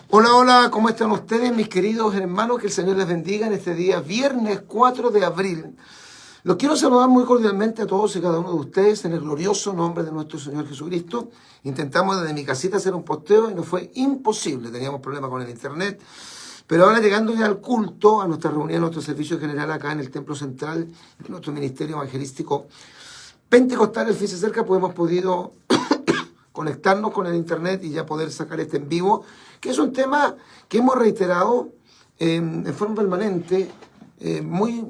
Hola, hola, ¿cómo están ustedes, mis queridos hermanos? Que el Señor les bendiga en este día, viernes 4 de abril. Los quiero saludar muy cordialmente a todos y cada uno de ustedes en el glorioso nombre de nuestro Señor Jesucristo. Intentamos desde mi casita hacer un posteo y nos fue imposible, teníamos problemas con el internet. Pero ahora llegando ya al culto, a nuestra reunión, a nuestro servicio general acá en el Templo Central de nuestro Ministerio Evangelístico Pentecostal, el FICE Cerca, pues hemos podido conectarnos con el internet y ya poder sacar este en vivo, que es un tema que hemos reiterado en forma permanente, muy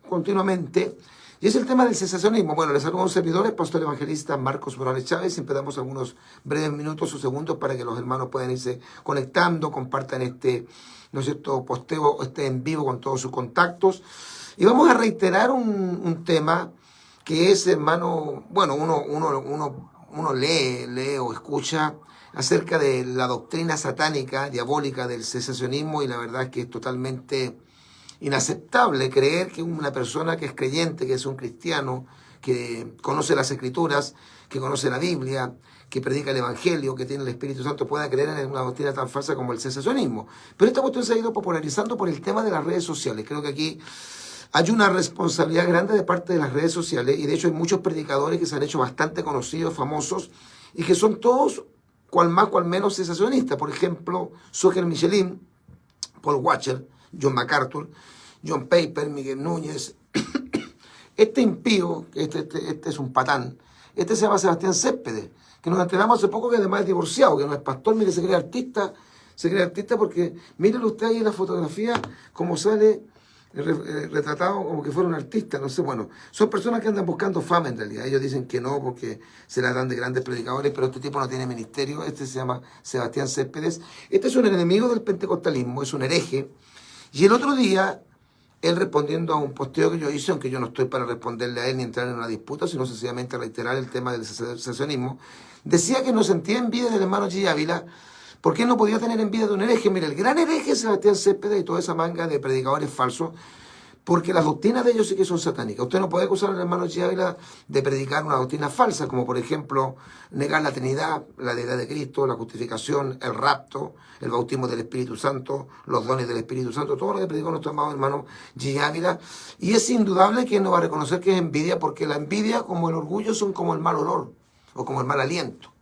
continuamente, y es el tema del cesacionismo. Bueno, les saludo a un servidor, el pastor evangelista Marcos Morales Chávez. Siempre damos algunos breves minutos o segundos para que los hermanos puedan irse conectando, compartan este, ¿no es cierto?, posteo, este en vivo con todos sus contactos. Y vamos a reiterar un tema que es, hermano, bueno, uno lee o escucha acerca de la doctrina satánica, diabólica del cesacionismo, y la verdad es que es totalmente inaceptable creer que una persona que es creyente, que es un cristiano, que conoce las Escrituras, que conoce la Biblia, que predica el Evangelio, que tiene el Espíritu Santo, pueda creer en una doctrina tan falsa como el cesacionismo. Pero esta cuestión se ha ido popularizando por el tema de las redes sociales. Creo que aquí hay una responsabilidad grande de parte de las redes sociales, y de hecho hay muchos predicadores que se han hecho bastante conocidos, famosos, y que son todos, cual más, cual menos, cesacionistas. Por ejemplo, Socher Michelin, Paul Washer, John MacArthur, John Piper, Miguel Núñez. Este impío, este es un patán, este se llama Sebastián Céspedes, que nos enteramos hace poco que además es divorciado, que no es pastor. Mire, se cree artista porque, mírenlo usted ahí en la fotografía, como sale retratado como que fuera un artista, no sé. Bueno, son personas que andan buscando fama en realidad. Ellos dicen que no porque se la dan de grandes predicadores, pero este tipo no tiene ministerio. Este se llama Sebastián Céspedes. Este es un enemigo del pentecostalismo, es un hereje. Y el otro día, él, respondiendo a un posteo que yo hice, aunque yo no estoy para responderle a él ni entrar en una disputa, sino sencillamente reiterar el tema del cesacionismo, decía que no sentía envidia del hermano G. Ávila. ¿Por qué no podía tener envidia de un hereje? Mire, el gran hereje es Sebastián Céspedes y toda esa manga de predicadores falsos, porque las doctrinas de ellos sí que son satánicas. Usted no puede acusar al hermano G. Ávila de predicar una doctrina falsa, como por ejemplo negar la Trinidad, la deidad de Cristo, la justificación, el rapto, el bautismo del Espíritu Santo, los dones del Espíritu Santo, todo lo que predicó nuestro amado hermano G. Ávila. Y es indudable que él no va a reconocer que es envidia, porque la envidia, como el orgullo, son como el mal olor o como el mal aliento.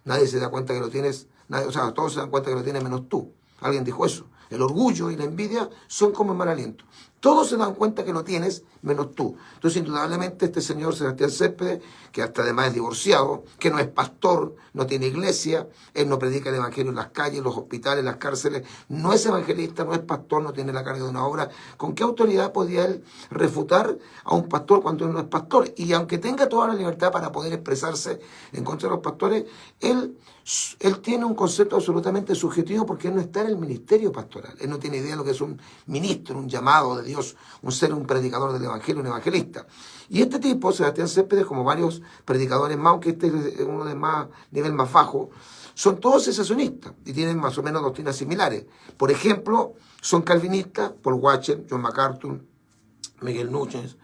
Nadie se da cuenta que lo tienes, o sea, todos se dan cuenta que lo tienes menos tú. Alguien dijo eso. El orgullo y la envidia son como el mal aliento. Todos se dan cuenta que lo tienes menos tú. Entonces, indudablemente, este señor Sebastián Céspedes, que hasta además es divorciado, que no es pastor, no tiene iglesia, él no predica el evangelio en las calles, en los hospitales, en las cárceles, no es evangelista, no es pastor, no tiene la carga de una obra. ¿Con qué autoridad podía él refutar a un pastor cuando él no es pastor? Y aunque tenga toda la libertad para poder expresarse en contra de los pastores, él tiene un concepto absolutamente subjetivo, porque él no está en el ministerio pastoral. Él no tiene idea de lo que es un ministro, un llamado de Dios, un predicador del evangelio, un evangelista. Y este tipo, Sebastián Céspedes, como varios predicadores más, aunque este es uno de más nivel más bajo, son todos cesacionistas y tienen más o menos doctrinas similares. Por ejemplo, son calvinistas, Paul Washer, John MacArthur, Miguel Núñez,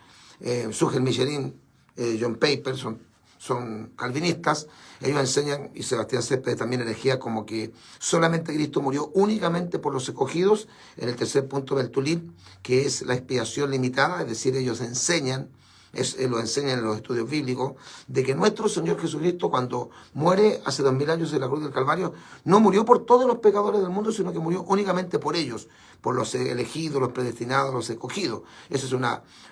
Socher Michelin, John Piper, son calvinistas. Ellos enseñan, y Sebastián Céspedes también elegía, como que solamente Cristo murió únicamente por los escogidos, en el tercer punto del tulip, que es la expiación limitada. Es decir, ellos enseñan, lo enseñan en los estudios bíblicos, de que nuestro Señor Jesucristo, cuando muere hace 2000 años en la cruz del Calvario, no murió por todos los pecadores del mundo, sino que murió únicamente por ellos, por los elegidos, los predestinados, los escogidos. Eso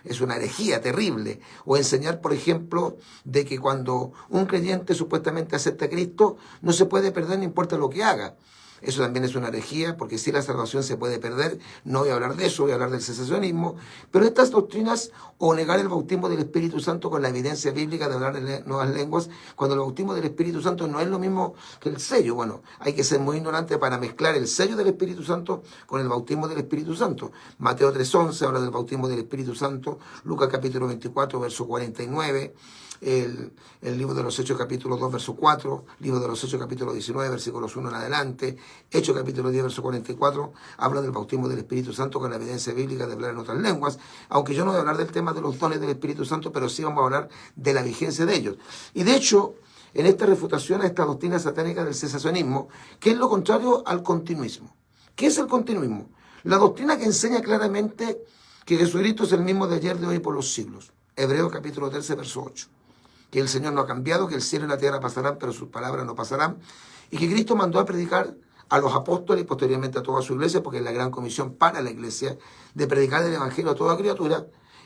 es una herejía terrible. O enseñar, por ejemplo, de que cuando un creyente supuestamente acepta a Cristo, no se puede perder, no importa lo que haga. Eso también es una herejía, porque si la salvación se puede perder. No voy a hablar de eso, voy a hablar del cesacionismo. Pero estas doctrinas, o negar el bautismo del Espíritu Santo con la evidencia bíblica de hablar en nuevas lenguas, cuando el bautismo del Espíritu Santo no es lo mismo que el sello. Bueno, hay que ser muy ignorante para mezclar el sello del Espíritu Santo con el bautismo del Espíritu Santo. Mateo 3:11 habla del bautismo del Espíritu Santo, Lucas capítulo 24, verso 49, el libro de los Hechos capítulo 2, verso 4, libro de los Hechos capítulo 19, versículos 1 en adelante, Hechos capítulo 10, verso 44, habla del bautismo del Espíritu Santo con la evidencia bíblica de hablar en otras lenguas. Aunque yo no voy a hablar del tema de los dones del Espíritu Santo, pero sí vamos a hablar de la vigencia de ellos. Y de hecho, en esta refutación a esta doctrina satánica del cesacionismo, que es lo contrario al continuismo. ¿Qué es el continuismo? La doctrina que enseña claramente que Jesucristo es el mismo de ayer, de hoy y por los siglos. Hebreos capítulo 13, verso 8. Que el Señor no ha cambiado, que el cielo y la tierra pasarán, pero sus palabras no pasarán. Y que Cristo mandó a predicar a los apóstoles y posteriormente a toda su iglesia, porque es la gran comisión para la iglesia, de predicar el evangelio a toda criatura.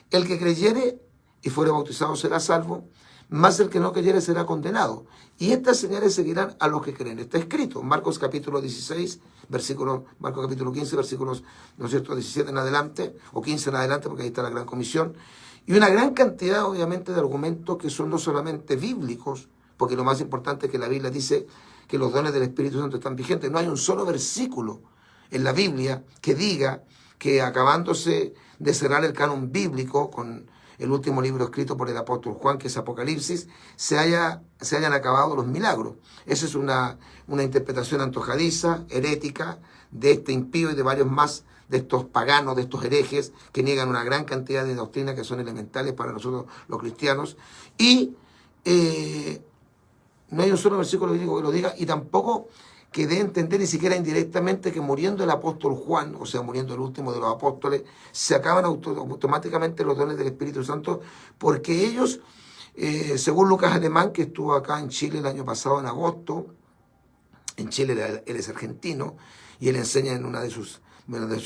El que creyere y fuere bautizado será salvo, más el que no creyere será condenado. Y estas señales seguirán a los que creen. Está escrito, Marcos capítulo 16, Marcos capítulo 15, versículos, ¿no es cierto?, 17 en adelante, o 15 en adelante, porque ahí está la gran comisión. Y una gran cantidad, obviamente, de argumentos que son no solamente bíblicos, porque lo más importante es que la Biblia dice que los dones del Espíritu Santo están vigentes. No hay un solo versículo en la Biblia que diga que acabándose de cerrar el canon bíblico con el último libro escrito por el apóstol Juan, que es Apocalipsis, se hayan acabado los milagros. Esa es una interpretación antojadiza, herética, de este impío y de varios más, de estos paganos, de estos herejes, que niegan una gran cantidad de doctrinas que son elementales para nosotros los cristianos. Y no hay un solo versículo bíblico que lo diga, y tampoco que dé a entender ni siquiera indirectamente que muriendo el apóstol Juan, o sea, muriendo el último de los apóstoles, se acaban automáticamente los dones del Espíritu Santo, porque ellos, según Lucas Alemán, que estuvo acá en Chile el año pasado, en agosto, en Chile él es argentino, y él enseña en una de sus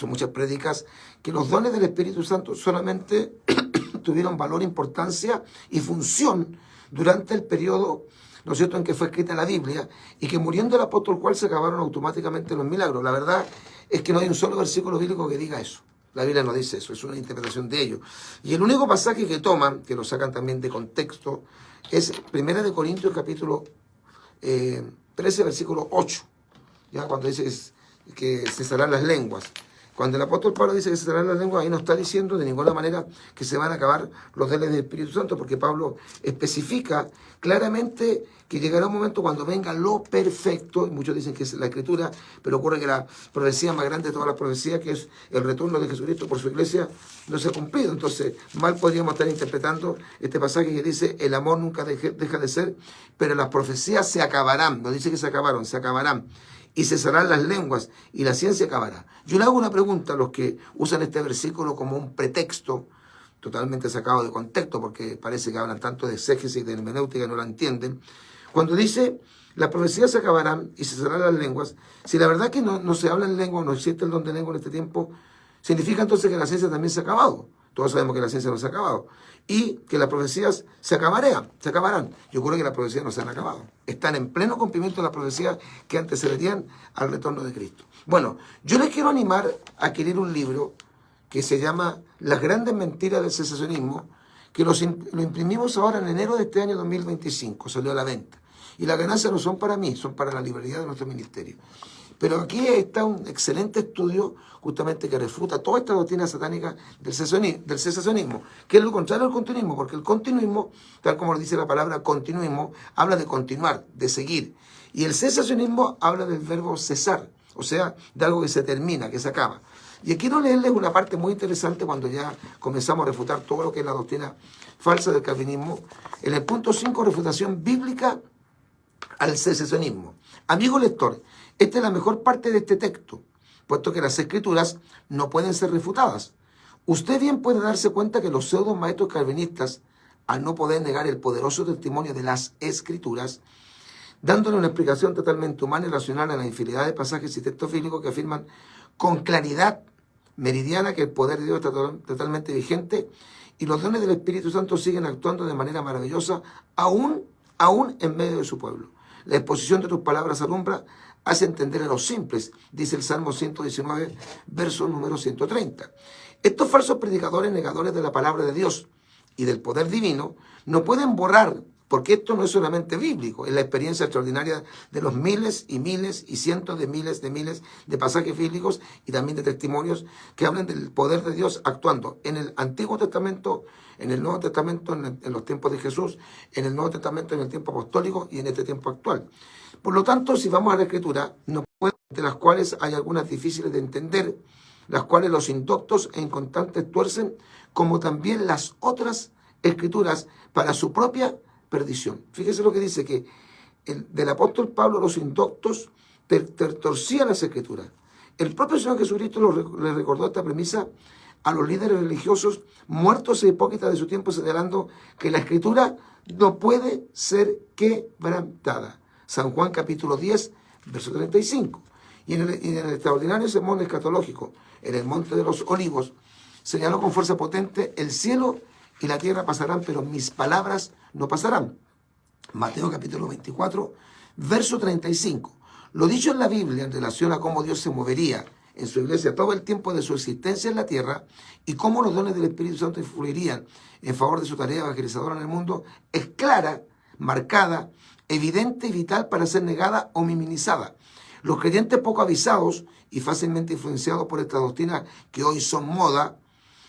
muchas prédicas, que los dones del Espíritu Santo solamente tuvieron valor, importancia y función durante el periodo, ¿no es cierto?, en que fue escrita la Biblia, y que muriendo el apóstol Juan se acabaron automáticamente los milagros. La verdad es que no hay un solo versículo bíblico que diga eso. La Biblia no dice eso, es una interpretación de ellos. Y el único pasaje que toman, que lo sacan también de contexto, es 1 Corintios capítulo 13, versículo 8, ya cuando dice que cesarán las lenguas. Cuando el apóstol Pablo dice que cesarán las lenguas, ahí no está diciendo de ninguna manera que se van a acabar los dones del Espíritu Santo, porque Pablo especifica claramente que llegará un momento cuando venga lo perfecto, y muchos dicen que es la Escritura, pero ocurre que la profecía más grande de todas las profecías, que es el retorno de Jesucristo por su iglesia, no se ha cumplido. Entonces, mal podríamos estar interpretando este pasaje que dice, el amor nunca deja de ser, pero las profecías se acabarán. No dice que se acabaron, se acabarán. Y cesarán las lenguas, y la ciencia acabará. Yo le hago una pregunta a los que usan este versículo como un pretexto, totalmente sacado de contexto, porque parece que hablan tanto de exégesis y de hermenéutica y no la entienden. Cuando dice, las profecías se acabarán y cesarán las lenguas, si la verdad que no se habla en lengua, no existe el don de lengua en este tiempo, significa entonces que la ciencia también se ha acabado. Todos sabemos que la ciencia no se ha acabado. Y que las profecías se acabarán. Yo creo que las profecías no se han acabado. Están en pleno cumplimiento de las profecías que antecederían al retorno de Cristo. Bueno, yo les quiero animar a adquirir un libro que se llama Las grandes mentiras del cesacionismo, que lo imprimimos ahora en enero de este año 2025, salió a la venta. Y las ganancias no son para mí, son para la librería de nuestro ministerio. Pero aquí está un excelente estudio justamente que refuta toda esta doctrina satánica del cesacionismo, que es lo contrario al continuismo, porque el continuismo, tal como lo dice la palabra continuismo, habla de continuar, de seguir. Y el cesacionismo habla del verbo cesar, o sea, de algo que se termina, que se acaba. Y quiero leerles una parte muy interesante cuando ya comenzamos a refutar todo lo que es la doctrina falsa del calvinismo. En el punto 5, refutación bíblica al cesacionismo. Amigo lector, esta es la mejor parte de este texto, puesto que las escrituras no pueden ser refutadas. Usted bien puede darse cuenta que los pseudo maestros calvinistas, al no poder negar el poderoso testimonio de las escrituras, dándole una explicación totalmente humana y racional a la infinidad de pasajes y textos bíblicos que afirman con claridad meridiana que el poder de Dios está totalmente vigente y los dones del Espíritu Santo siguen actuando de manera maravillosa aún en medio de su pueblo. La exposición de tus palabras alumbra, hace entender a los simples, dice el Salmo 119, verso número 130. Estos falsos predicadores negadores de la palabra de Dios y del poder divino no pueden borrar, porque esto no es solamente bíblico, es la experiencia extraordinaria de los miles y miles y cientos de miles de pasajes bíblicos y también de testimonios que hablan del poder de Dios actuando en el Antiguo Testamento, en el Nuevo Testamento, en los tiempos de Jesús, en el Nuevo Testamento, en el tiempo apostólico y en este tiempo actual. Por lo tanto, si vamos a la Escritura, de las cuales hay algunas difíciles de entender, las cuales los indoctos e inconstantes tuercen, como también las otras Escrituras para su propia perdición. Fíjese lo que dice, que del apóstol Pablo, los indoctos torcían las escrituras. El propio Señor Jesucristo le recordó esta premisa a los líderes religiosos muertos e hipócritas de su tiempo, señalando que la escritura no puede ser quebrantada. San Juan capítulo 10, verso 35. Y en el extraordinario sermón escatológico, en el Monte de los Olivos, señaló con fuerza potente: el cielo y la tierra pasarán, pero mis palabras no pasarán. Mateo capítulo 24, verso 35. Lo dicho en la Biblia en relación a cómo Dios se movería en su iglesia todo el tiempo de su existencia en la tierra y cómo los dones del Espíritu Santo influirían en favor de su tarea evangelizadora en el mundo, es clara, marcada, evidente y vital para ser negada o minimizada. Los creyentes poco avisados y fácilmente influenciados por estas doctrinas que hoy son moda,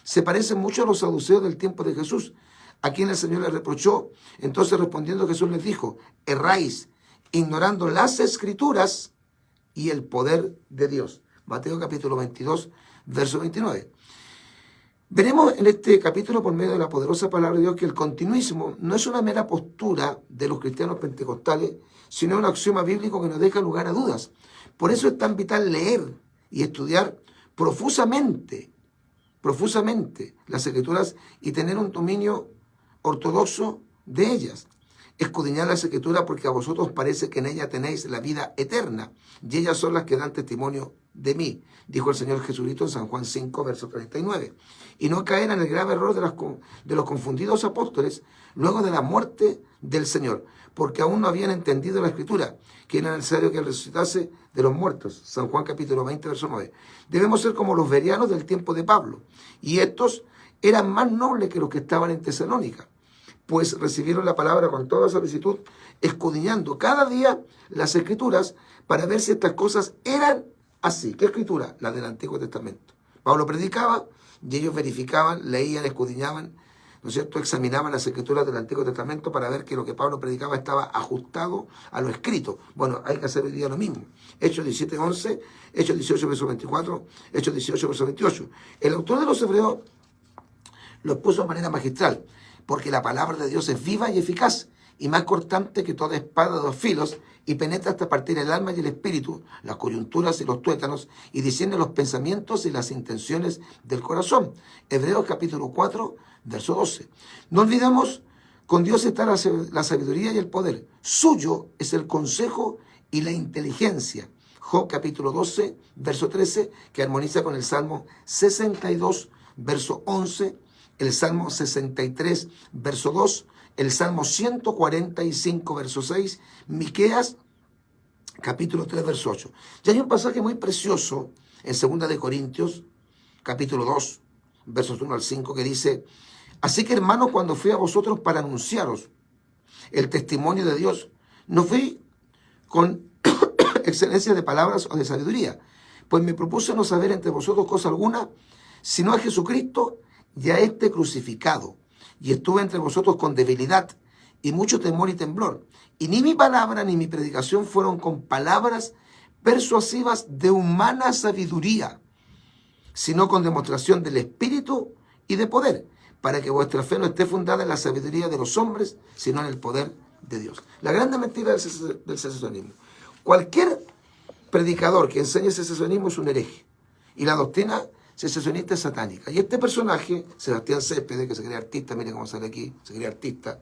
se parecen mucho a los saduceos del tiempo de Jesús, a quien el Señor les reprochó. Entonces, respondiendo, Jesús les dijo: erráis, ignorando las Escrituras y el poder de Dios. Mateo capítulo 22, verso 29. Veremos en este capítulo, por medio de la poderosa palabra de Dios, que el continuismo no es una mera postura de los cristianos pentecostales, sino un axioma bíblico que nos deja lugar a dudas. Por eso es tan vital leer y estudiar profusamente las Escrituras y tener un dominio ortodoxo de ellas. Escudriñad las Escrituras, porque a vosotros parece que en ellas tenéis la vida eterna, y ellas son las que dan testimonio de mí, dijo el Señor Jesucristo en San Juan 5, verso 39. Y no caer en el grave error de los confundidos apóstoles luego de la muerte del Señor, porque aún no habían entendido la Escritura, que era necesario que Él resucitase de los muertos. San Juan capítulo 20, verso 9. Debemos ser como los bereanos del tiempo de Pablo, y estos eran más nobles que los que estaban en Tesalónica, pues recibieron la palabra con toda solicitud, escudriñando cada día las Escrituras para ver si estas cosas eran así. ¿Qué Escritura? La del Antiguo Testamento. Pablo predicaba y ellos verificaban, leían, escudriñaban, ¿no es cierto?, examinaban las Escrituras del Antiguo Testamento para ver que lo que Pablo predicaba estaba ajustado a lo escrito. Bueno, hay que hacer hoy día lo mismo. Hechos 17, 11, Hechos 18, verso 24, Hechos 18, verso 28. El autor de los Hebreos lo puso de manera magistral, porque la palabra de Dios es viva y eficaz, y más cortante que toda espada de dos filos, y penetra hasta partir el alma y el espíritu, las coyunturas y los tuétanos, y discierne los pensamientos y las intenciones del corazón. Hebreos capítulo 4, verso 12. No olvidemos, con Dios está la sabiduría y el poder. Suyo es el consejo y la inteligencia. Job capítulo 12, verso 13, que armoniza con el Salmo 62, verso 11, el Salmo 63, verso 2, el Salmo 145, verso 6, Miqueas, capítulo 3, verso 8. Y hay un pasaje muy precioso en 2 de Corintios, capítulo 2, versos 1 al 5, que dice: así que, hermanos, cuando fui a vosotros para anunciaros el testimonio de Dios, no fui con excelencia de palabras o de sabiduría, pues me propuse no saber entre vosotros cosa alguna, sino a Jesucristo y a este crucificado. Y estuve entre vosotros con debilidad y mucho temor y temblor. Y ni mi palabra ni mi predicación fueron con palabras persuasivas de humana sabiduría, sino con demostración del Espíritu y de poder, para que vuestra fe no esté fundada en la sabiduría de los hombres, sino en el poder de Dios. La grande mentira del secesionismo. Cualquier predicador que enseñe secesionismo es un hereje. Y la doctrina secesionista es satánica. Y este personaje, Sebastián Céspedes, que se cree artista, miren cómo sale aquí, se cree artista,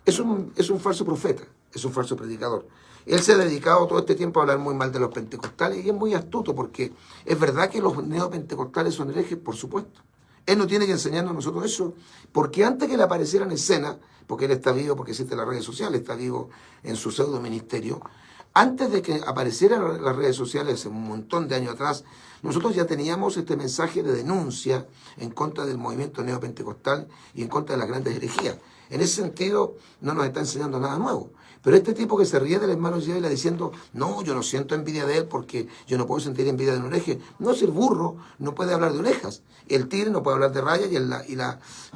es un falso profeta, es un falso predicador. Él se ha dedicado todo este tiempo a hablar muy mal de los pentecostales y es muy astuto, porque es verdad que los neopentecostales son herejes, por supuesto. Él no tiene que enseñarnos a nosotros eso, porque antes que le apareciera en escena, porque él está vivo, porque existe las redes sociales, está vivo en su pseudo ministerio, antes de que aparecieran las redes sociales un montón de años atrás, nosotros ya teníamos este mensaje de denuncia en contra del movimiento neopentecostal y en contra de las grandes herejías. En ese sentido, no nos está enseñando nada nuevo. Pero este tipo que se ríe del hermano Yavila diciendo: no, yo no siento envidia de él porque yo no puedo sentir envidia de un hereje. No, si el burro no puede hablar de orejas, el tigre no puede hablar de rayas y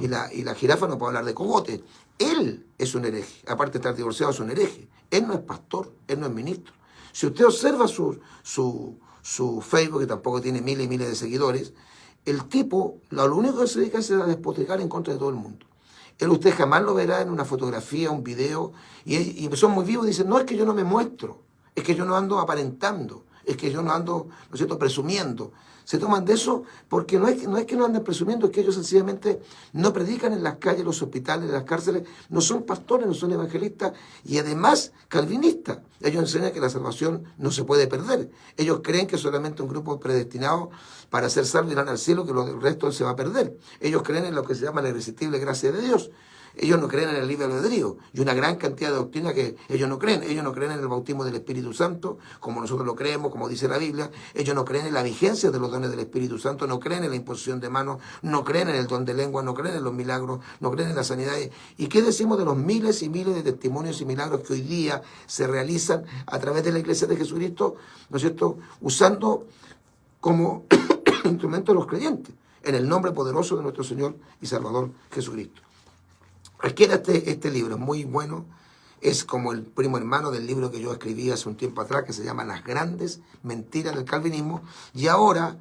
la jirafa no puede hablar de cogote. Él es un hereje, aparte de estar divorciado es un hereje. Él no es pastor, él no es ministro. Si usted observa su Facebook, que tampoco tiene miles y miles de seguidores, el tipo, lo único que se dedica es a despotricar en contra de todo el mundo. Él usted jamás lo verá en una fotografía, un video, y son muy vivos y dicen, no, es que yo no me muestro, es que yo no ando aparentando, es que yo no ando, ¿no es cierto?, presumiendo. Se toman de eso porque no es que no anden presumiendo, es que ellos sencillamente no predican en las calles, los hospitales, en las cárceles, no son pastores, no son evangelistas y además calvinistas. Ellos enseñan que la salvación no se puede perder. Ellos creen que solamente un grupo predestinado para ser salvos irán al cielo, que el resto se va a perder. Ellos creen en lo que se llama la irresistible gracia de Dios. Ellos no creen en el libre albedrío y una gran cantidad de doctrinas que ellos no creen. Ellos no creen en el bautismo del Espíritu Santo, como nosotros lo creemos, como dice la Biblia. Ellos no creen en la vigencia de los dones del Espíritu Santo, no creen en la imposición de manos, no creen en el don de lengua, no creen en los milagros, no creen en la sanidad. ¿Y qué decimos de los miles y miles de testimonios y milagros que hoy día se realizan a través de la Iglesia de Jesucristo, ¿no es cierto?, usando como instrumento de los creyentes, en el nombre poderoso de nuestro Señor y Salvador Jesucristo. Adquiera este libro, es muy bueno, es como el primo hermano del libro que yo escribí hace un tiempo atrás, que se llama Las grandes mentiras del calvinismo, y ahora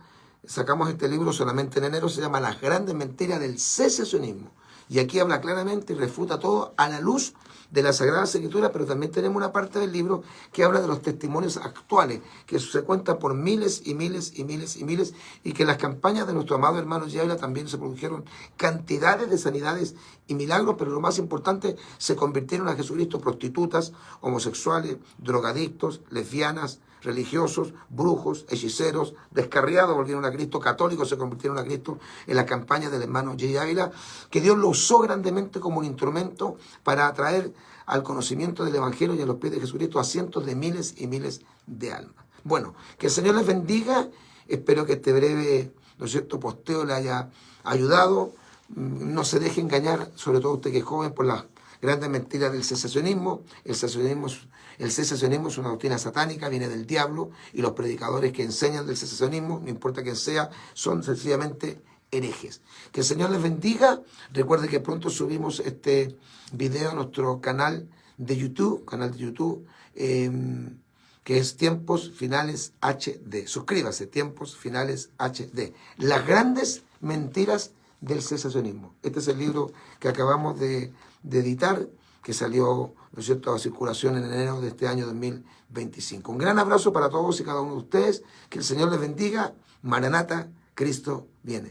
sacamos este libro solamente en enero, se llama Las grandes mentiras del secesionismo, y aquí habla claramente y refuta todo a la luz de la Sagrada Escritura, pero también tenemos una parte del libro que habla de los testimonios actuales, que se cuentan por miles y miles y miles y miles, y que en las campañas de nuestro amado hermano Yávila también se produjeron cantidades de sanidades y milagros, pero lo más importante, se convirtieron a Jesucristo prostitutas, homosexuales, drogadictos, lesbianas, religiosos, brujos, hechiceros, descarriados volvieron a Cristo, católicos se convirtieron a Cristo en la campaña del hermano J. Ávila, que Dios lo usó grandemente como un instrumento para atraer al conocimiento del Evangelio y a los pies de Jesucristo a cientos de miles y miles de almas. Bueno, que el Señor les bendiga, espero que este breve, ¿no es cierto?, posteo le haya ayudado, no se deje engañar, sobre todo usted que es joven, por las grandes mentiras del cesacionismo. El cesacionismo es una doctrina satánica, viene del diablo, y los predicadores que enseñan del cesacionismo, no importa quién sea, son sencillamente herejes. Que el Señor les bendiga. Recuerde que pronto subimos este video a nuestro canal de YouTube, que es Tiempos Finales HD. Suscríbase, Tiempos Finales HD. Las grandes mentiras del cesacionismo. Este es el libro que acabamos de editar, que salió, ¿no es cierto?, a circulación en enero de este año 2025. Un gran abrazo para todos y cada uno de ustedes. Que el Señor les bendiga. Maranata, Cristo viene.